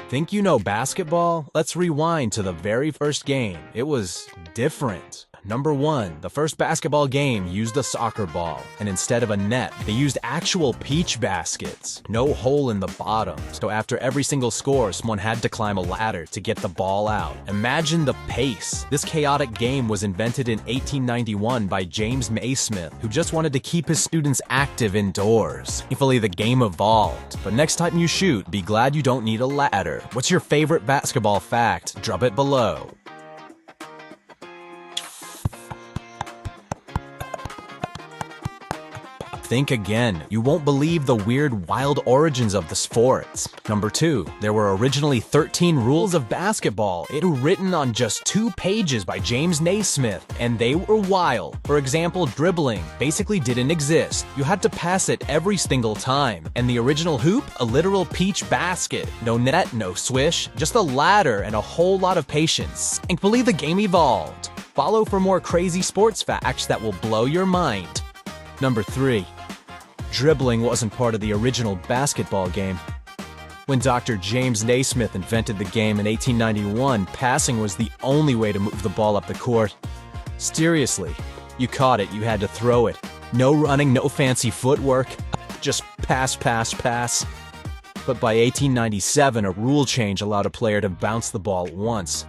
Think you know basketball? Let's rewind to the very first game. It was different. Number 1, the first basketball game used a soccer ball, and instead of a net, they used actual peach baskets. No hole in the bottom, so after every single score, someone had to climb a ladder to get the ball out. Imagine the pace. This chaotic game was invented in 1891 by James Naismith, who just wanted to keep his students active indoors. Thankfully, the game evolved. But next time you shoot, be glad you don't need a ladder. What's your favorite basketball fact? Drop it below. Think again. You won't believe the weird, wild origins of the sports. Number 2, there were originally 13 rules of basketball. It was written on just 2 pages by James Naismith, and they were wild. For example, dribbling basically didn't exist. You had to pass it every single time. And the original hoop? A literal peach basket. No net, no swish, just a ladder and a whole lot of patience. Thankfully, the game evolved. Follow for more crazy sports facts that will blow your mind. Number 3. Dribbling wasn't part of the original basketball game. When Dr. James Naismith invented the game in 1891, passing was the only way to move the ball up the court. Seriously, you caught it, you had to throw it. No running, no fancy footwork, just pass, pass, pass. But by 1897, a rule change allowed a player to bounce the ball once.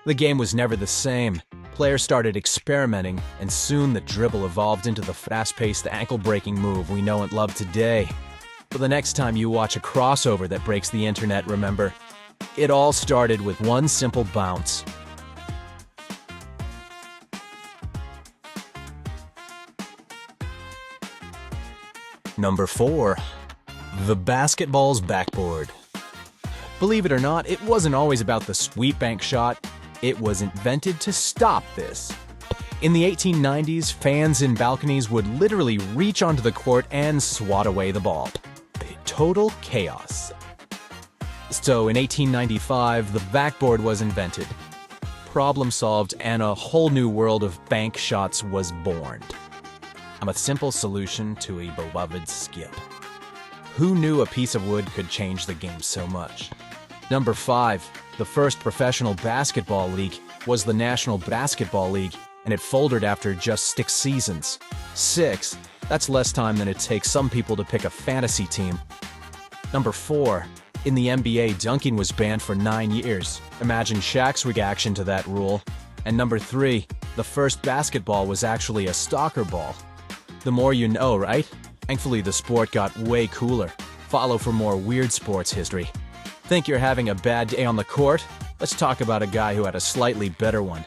The game was never the same. Players started experimenting, and soon the dribble evolved into the fast-paced ankle-breaking move we know and love today. For the next time you watch a crossover that breaks the internet, remember, it all started with one simple bounce. Number 4. The basketball's backboard. Believe it or not, it wasn't always about the sweep bank shot. It was invented to stop this. In the 1890s, fans in balconies would literally reach onto the court and swat away the ball. Total chaos. So in 1895, the backboard was invented. Problem solved, and a whole new world of bank shots was born. A simple solution to a beloved skip. Who knew a piece of wood could change the game so much? Number 5. The first professional basketball league was the National Basketball League, and it folded after just 6 seasons. 6? That's less time than it takes some people to pick a fantasy team. Number 4. In the NBA, dunking was banned for 9 years. Imagine Shaq's reaction to that rule. And number 3. The first basketball was actually a soccer ball. The more you know, right? Thankfully, the sport got way cooler. Follow for more weird sports history. Think you're having a bad day on the court? Let's talk about a guy who had a slightly better one.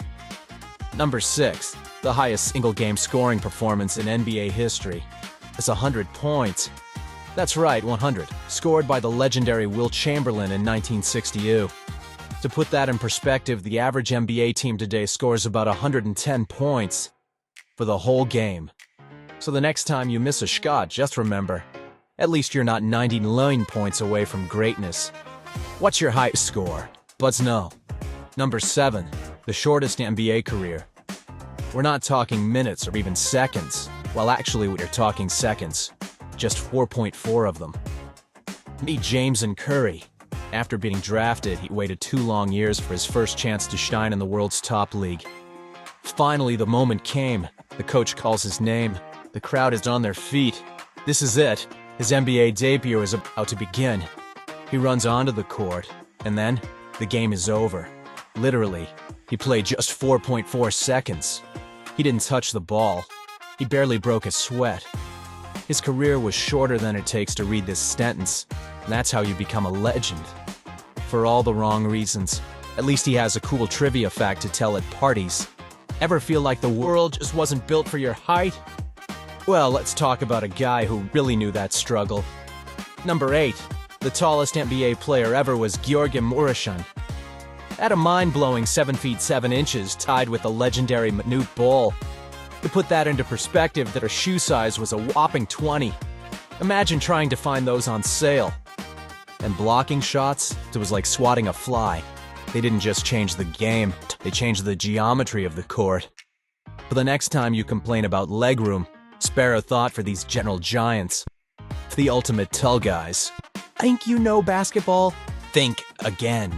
Number 6. The highest single-game scoring performance in NBA history. It's 100 points. That's right, 100. Scored by the legendary Wilt Chamberlain in 1962. To put that in perspective, the average NBA team today scores about 110 points for the whole game. So the next time you miss a shot, just remember, at least you're not 99 points away from greatness. What's your highest score? But no. Number 7. The shortest NBA career. We're not talking minutes or even seconds. Well, actually, we're talking seconds. Just 4.4 of them. Meet James and Curry. After being drafted, he waited 2 long years for his first chance to shine in the world's top league. Finally, the moment came. The coach calls his name. The crowd is on their feet. This is it. His NBA debut is about to begin. He runs onto the court, and then the game is over. Literally, he played just 4.4 seconds. He didn't touch the ball. He barely broke a sweat. His career was shorter than it takes to read this sentence, and that's how you become a legend. For all the wrong reasons. At least he has a cool trivia fact to tell at parties. Ever feel like the world just wasn't built for your height? Well, let's talk about a guy who really knew that struggle. Number 8. The tallest NBA player ever was Gheorghe Muresan. At a mind-blowing 7 feet 7 inches, tied with the legendary Manute Bol. To put that into perspective, their shoe size was a whopping 20. Imagine trying to find those on sale. And blocking shots, it was like swatting a fly. They didn't just change the game, they changed the geometry of the court. For the next time you complain about legroom, spare a thought for these gentle giants. The ultimate tall guys. Think you know basketball? Think again.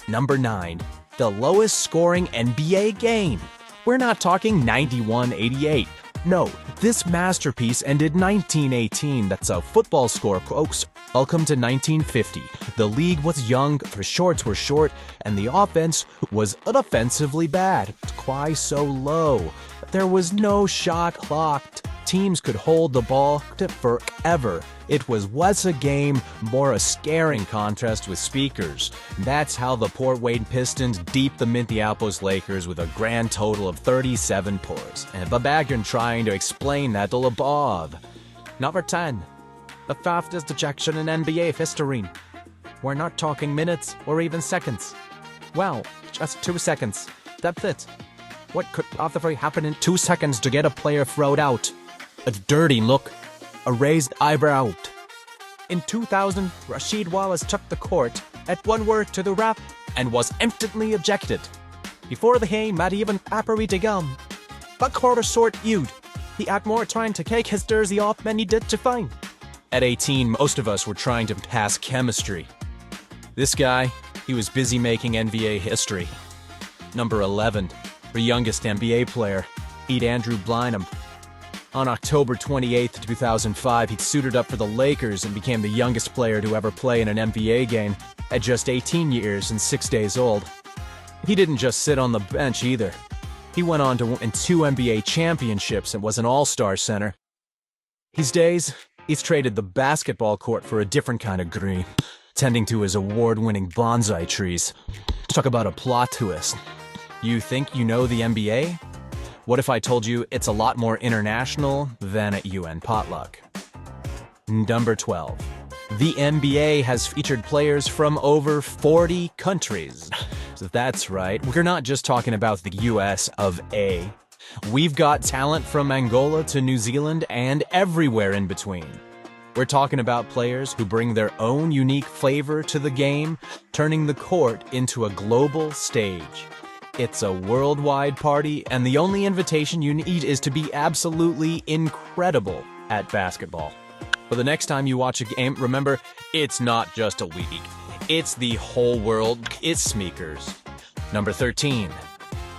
Number 9. The lowest scoring NBA game. We're not talking 91-88. No, this masterpiece ended 1918. That's a football score, folks. Welcome to 1950. The league was young, the shorts were short, and the offense was offensively bad. Why so low? There was no shot clock. Teams could hold the ball forever. It was a game, more a scaring contest with speakers. That's how the Port Wayne Pistons deep the Minneapolis Lakers with a grand total of 37 points. And Babagin trying to explain that to above. Number 10. The fastest ejection in NBA history. We're not talking minutes or even seconds. Well, just 2 seconds. That's it. What could possibly happen in 2 seconds to get a player thrown out? A dirty look. A raised eyebrow. In 2000, Rasheed Wallace took the court, at one word to the ref, and was instantly ejected. Before the game, not even Appery to gum. But quarter short you'd. He had more trying to take his jersey off than he did to find. At 18, most of us were trying to pass chemistry. This guy, he was busy making NBA history. Number 11, the youngest NBA player, Andrew Bynum. On October 28, 2005, he suited up for the Lakers and became the youngest player to ever play in an NBA game at just 18 years and 6 days old. He didn't just sit on the bench either. He went on to win 2 NBA championships and was an all-star center. These days, he's traded the basketball court for a different kind of green, tending to his award-winning bonsai trees. Talk about a plot twist. You think you know the NBA? What if I told you it's a lot more international than at UN Potluck? Number 12. The NBA has featured players from over 40 countries. So that's right, we're not just talking about the US of A. We've got talent from Angola to New Zealand and everywhere in between. We're talking about players who bring their own unique flavor to the game, turning the court into a global stage. It's a worldwide party, and the only invitation you need is to be absolutely incredible at basketball. But the next time you watch a game, remember, it's not just a league. It's the whole world. It's sneakers. Number 13.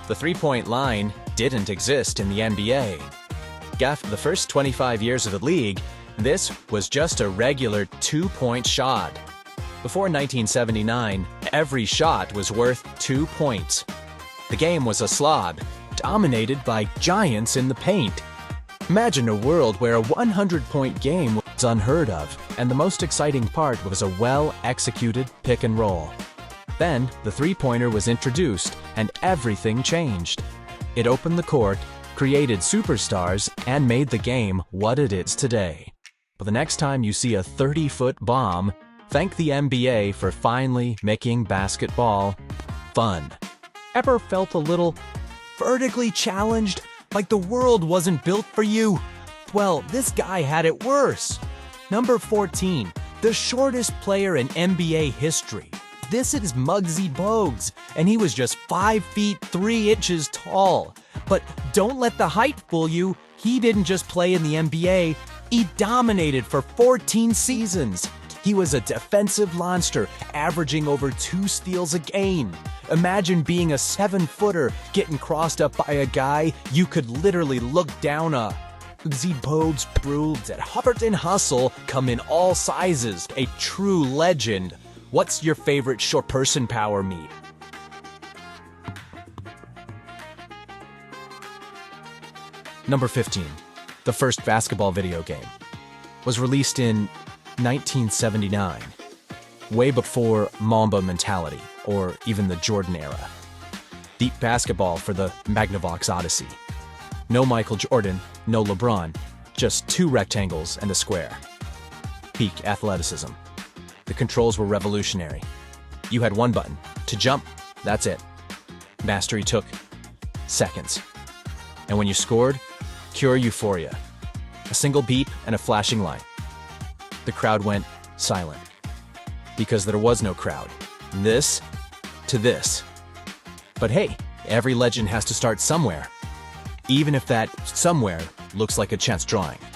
The three-point line didn't exist in the NBA. The first 25 years of the league, this was just a regular 2-point shot. Before 1979, every shot was worth 2 points. The game was a slog, dominated by giants in the paint. Imagine a world where a 100-point game was unheard of, and the most exciting part was a well-executed pick and roll. Then, the three-pointer was introduced, and everything changed. It opened the court, created superstars, and made the game what it is today. But the next time you see a 30-foot bomb, thank the NBA for finally making basketball fun. Ever felt a little vertically challenged, like the world wasn't built for you? Well, this guy had it worse. Number 14, the shortest player in NBA history. This is Muggsy Bogues, and he was just 5 feet 3 inches tall. But don't let the height fool you. He didn't just play in the NBA, he dominated for 14 seasons. He was a defensive monster, averaging over 2 steals a game. Imagine being a 7-footer getting crossed up by a guy you could literally look down on. Muggsy Bogues proves that Hubbard and Hustle come in all sizes, a true legend. What's your favorite short person power meet? Number 15. The first basketball video game was released in 1979, way before Mamba Mentality or even the Jordan era. Deep basketball for the Magnavox Odyssey. No Michael Jordan, no LeBron, just 2 rectangles and a square. Peak athleticism. The controls were revolutionary. You had 1 button. To jump, that's it. Mastery took seconds. And when you scored, pure euphoria. A single beep and a flashing light. The crowd went silent. Because there was no crowd. This to this. But hey, every legend has to start somewhere. Even if that somewhere looks like a chance drawing.